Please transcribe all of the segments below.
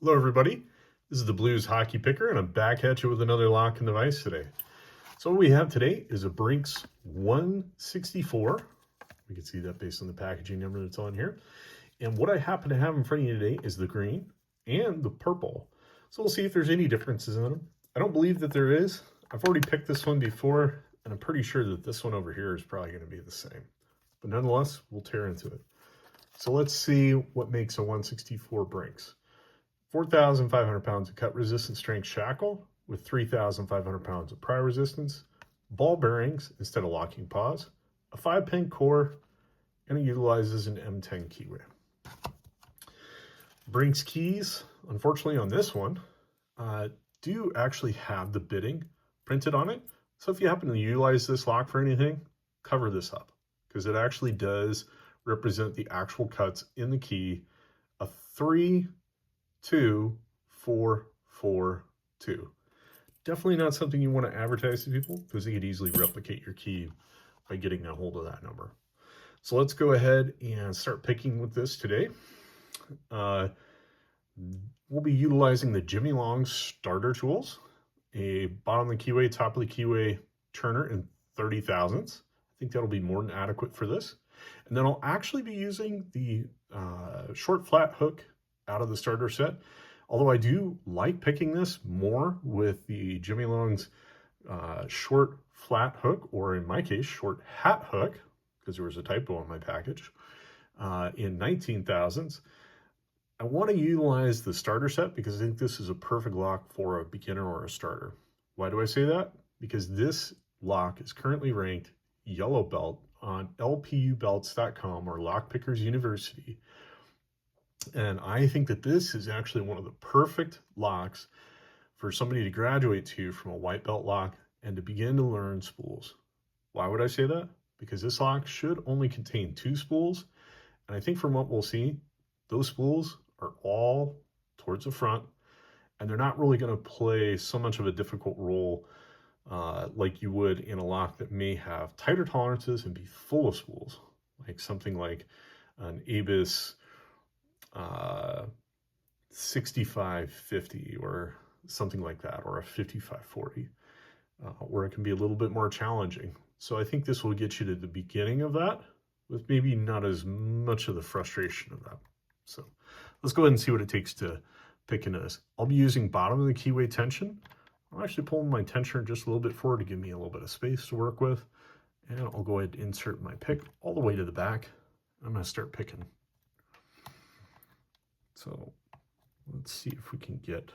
Hello everybody, this is the Blues Hockey Picker and I'm back at you with another lock and device today. So what we have today is a Brinks 164. We can see that based on the packaging number that's on here. And what I happen to have in front of you today is the green and the purple. So we'll see if there's any differences in them. I don't believe that there is. I've already picked this one before and I'm pretty sure that this one over here is probably going to be the same. But nonetheless, we'll tear into it. So let's see what makes a 164 Brinks. 4,500 pounds of cut resistant strength shackle with 3,500 pounds of pry resistance, ball bearings instead of locking paws, a 5-pin core, and it utilizes an M10 keyway. Brinks keys, unfortunately on this one, do actually have the bidding printed on it. So if you happen to utilize this lock for anything, cover this up because it actually does represent the actual cuts in the key, a 3, 2, 4, 4, 2. Definitely not something you want to advertise to people because they could easily replicate your key by getting a hold of that number. So let's go ahead and start picking with this today. We'll be utilizing the Jimmy Long starter tools, a bottom of the keyway, top of the keyway turner in 30 thousandths. I think that'll be more than adequate for this. And then I'll actually be using the short flat hook out of the starter set, although I do like picking this more with the Jimmy Long's short flat hook, or in my case short hat hook, because there was a typo on my package, in 19 thousandths. I want to utilize the starter set because I think this is a perfect lock for a beginner or a starter. Why do I say that? Because this lock is currently ranked yellow belt on lpubelts.com or Lock Pickers University. And I think that this is actually one of the perfect locks for somebody to graduate to from a white belt lock and to begin to learn spools. Why would I say that? Because this lock should only contain 2 spools. And I think from what we'll see, those spools are all towards the front and they're not really going to play so much of a difficult role like you would in a lock that may have tighter tolerances and be full of spools, like something like an Abus 6550 or something like that, or a 5540, where it can be a little bit more challenging. So I think this will get you to the beginning of that with maybe not as much of the frustration of that. So let's go ahead and see what it takes to pick into this. I'll be using bottom of the keyway tension. I'm actually pulling my tensioner just a little bit forward to give me a little bit of space to work with. And I'll go ahead and insert my pick all the way to the back. I'm going to start picking. So let's see if we can get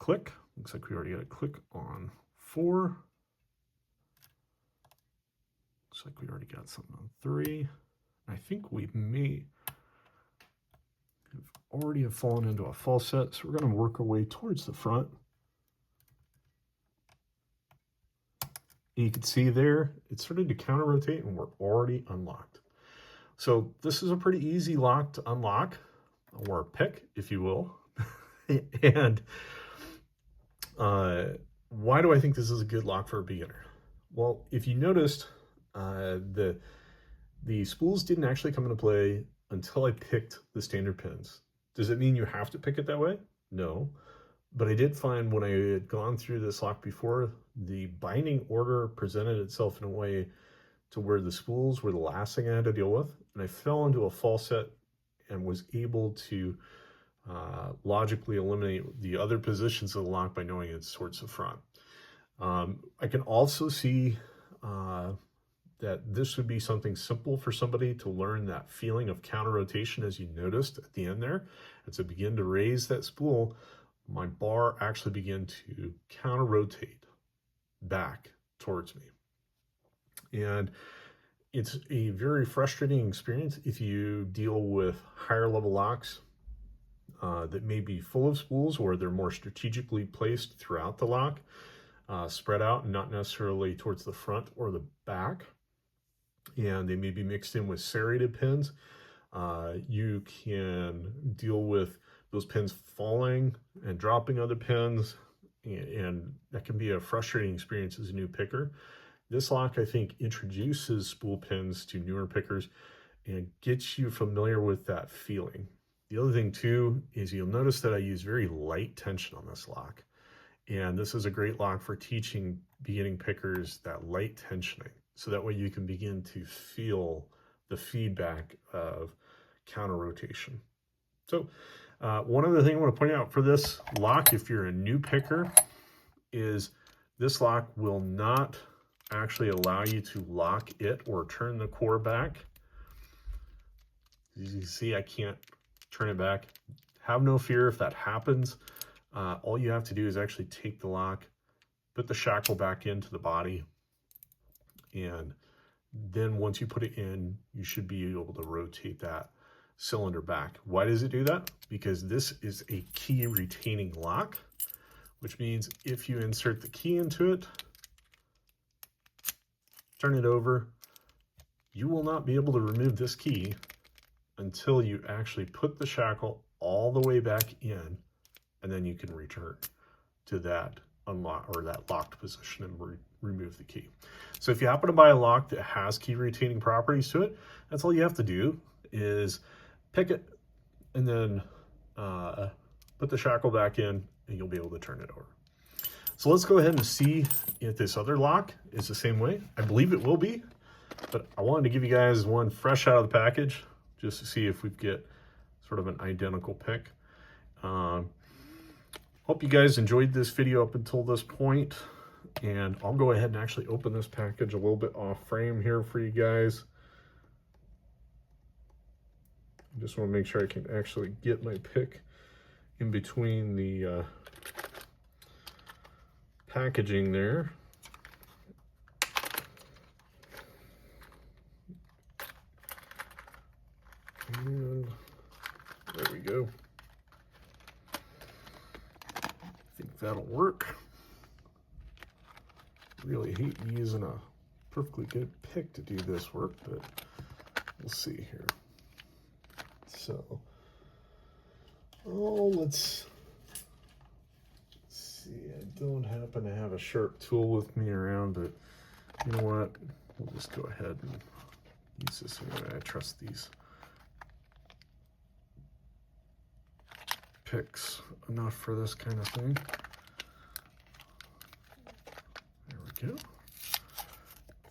click. Looks like we already got a click on 4. Looks like we already got something on 3. I think we may have already fallen into a false set, so we're going to work our way towards the front. And you can see there, it started to counter rotate and we're already unlocked. So this is a pretty easy lock to unlock, or pick, if you will. And why do I think this is a good lock for a beginner? Well, if you noticed, the spools didn't actually come into play until I picked the standard pins. Does it mean you have to pick it that way? No. But I did find when I had gone through this lock before, the binding order presented itself in a way to where the spools were the last thing I had to deal with. And I fell into a false set and was able to logically eliminate the other positions of the lock by knowing it's towards the front. I can also see that this would be something simple for somebody to learn that feeling of counter rotation, as you noticed at the end there. As I begin to raise that spool, my bar actually began to counter rotate back towards me. And it's a very frustrating experience if you deal with higher level locks that may be full of spools, or they're more strategically placed throughout the lock, spread out and not necessarily towards the front or the back. And they may be mixed in with serrated pins. You can deal with those pins falling and dropping other pins, and that can be a frustrating experience as a new picker. This lock, I think, introduces spool pins to newer pickers and gets you familiar with that feeling. The other thing too is you'll notice that I use very light tension on this lock. And this is a great lock for teaching beginning pickers that light tensioning. So that way you can begin to feel the feedback of counter rotation. So one other thing I want to point out for this lock, if you're a new picker, is this lock will not actually allow you to lock it or turn the core back. As you can see, I can't turn it back. Have no fear if that happens. All you have to do is actually take the lock, put the shackle back into the body, and then once you put it in, you should be able to rotate that cylinder back. Why does it do that? Because this is a key retaining lock, which means if you insert the key into it, turn it over, you will not be able to remove this key until you actually put the shackle all the way back in, and then you can return to that unlock or that locked position and remove the key. So if you happen to buy a lock that has key retaining properties to it, that's all you have to do is pick it and then put the shackle back in, and you'll be able to turn it over. So let's go ahead and see if this other lock is the same way. I believe it will be, but I wanted to give you guys one fresh out of the package just to see if we get sort of an identical pick. Hope you guys enjoyed this video up until this point, and I'll go ahead and actually open this package a little bit off frame here for you guys. I just want to make sure I can actually get my pick in between the packaging there. And there we go. I think that'll work. Really hate using a perfectly good pick to do this work, but we'll see here. So, let's see. I don't happen to have a sharp tool with me around, but you know what? We'll just go ahead and use this anyway. I trust these picks enough for this kind of thing. There we go.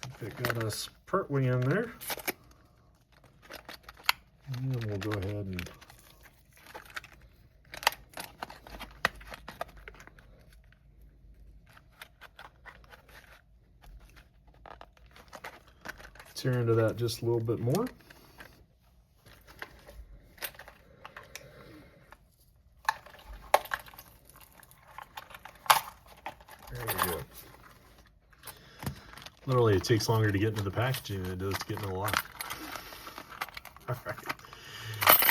I think they got us partway in there. And then we'll go ahead and tear into that just a little bit more. There we go. Literally, it takes longer to get into the packaging than it does to get into the lock. All right.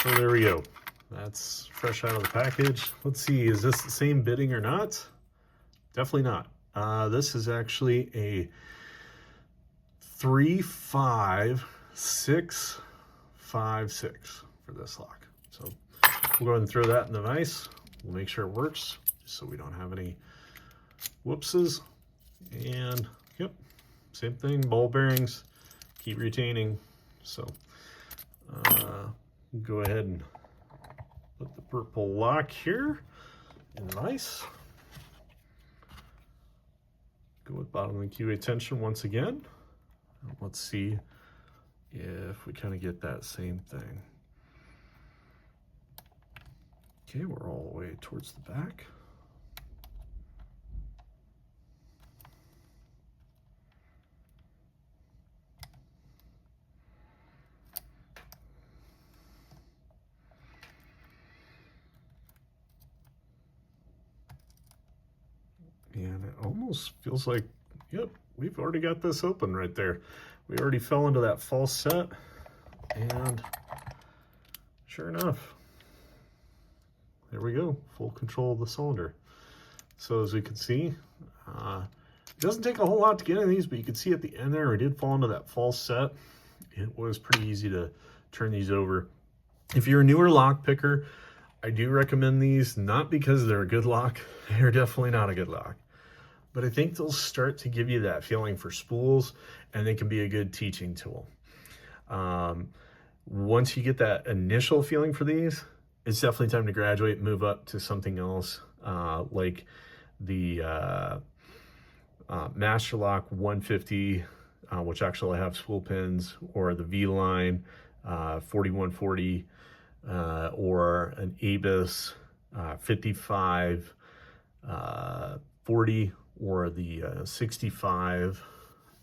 So there we go. That's fresh out of the package. Let's see, is this the same bitting or not? Definitely not. This is actually a 35656 for this lock. So we'll go ahead and throw that in the vise. We'll make sure it works just so we don't have any whoopses. And yep, same thing, ball bearings, keep retaining. So go ahead and put the purple lock here in vise. Go with bottom of the QA tension once again. Let's see if we kind of get that same thing. Okay, we're all the way towards the back. And it almost feels like, yep, we've already got this open right there. We already fell into that false set, and sure enough, there we go, full control of the cylinder. So as we can see, it doesn't take a whole lot to get in these, but you can see at the end there, we did fall into that false set. It was pretty easy to turn these over. If you're a newer lock picker, I do recommend these, not because they're a good lock. They're definitely not a good lock. But I think they'll start to give you that feeling for spools, and they can be a good teaching tool. Once you get that initial feeling for these, it's definitely time to graduate and move up to something else, like the Master Lock 150, which actually have spool pins, or the V-Line 4140, or an Abus 55 40, or the 65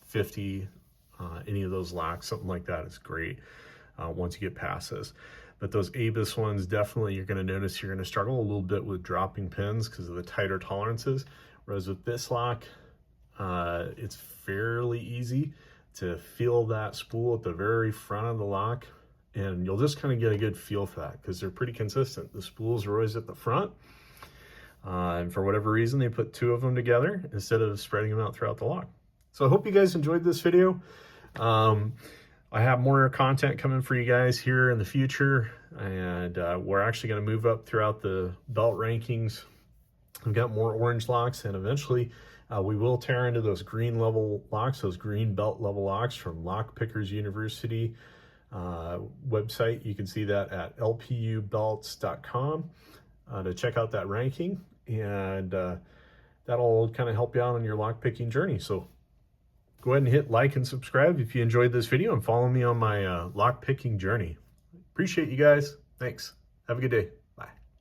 50. Any of those locks, something like that is great once you get past this. But those Abus ones, definitely you're going to notice you're going to struggle a little bit with dropping pins because of the tighter tolerances. Whereas with this lock, it's fairly easy to feel that spool at the very front of the lock, and you'll just kind of get a good feel for that because they're pretty consistent. The spools are always at the front, and for whatever reason, they put two of them together instead of spreading them out throughout the lock. So I hope you guys enjoyed this video. I have more content coming for you guys here in the future, and we're actually going to move up throughout the belt rankings. We've got more orange locks, and eventually we will tear into those green level locks, those green belt level locks from Lock Pickers University website. You can see that at lpubelts.com to check out that ranking, and that'll kind of help you out on your lock picking journey. So go ahead and hit like and subscribe if you enjoyed this video, and follow me on my lock picking journey. Appreciate you guys. Thanks. Have a good day.